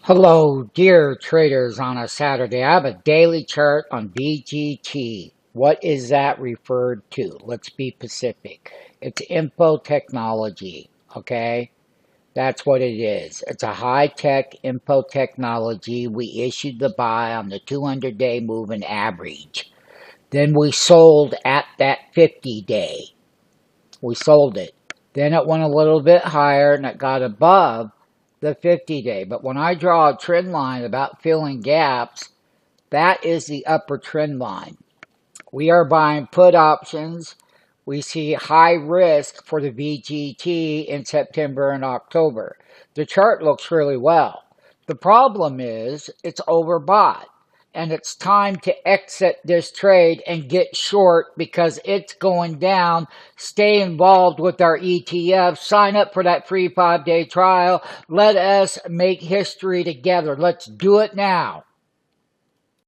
Hello, dear traders on a Saturday. I have a daily chart on VGT. What is that referred to? Let's be specific. It's info technology, okay? That's what it is. It's a high-tech info technology. We issued the buy on the 200-day moving average. Then we sold at that 50-day. We sold it. Then it went a little bit higher and it got above the 50-day. But when I draw a trend line about filling gaps, that is the upper trend line. We are buying put options. We see high risk for the VGT in September and October. The chart looks really well. The problem is it's overbought. And it's time to exit this trade and get short because it's going down. Stay involved with our ETF. Sign up for that free 5-day trial. Let us make history together. Let's do it now.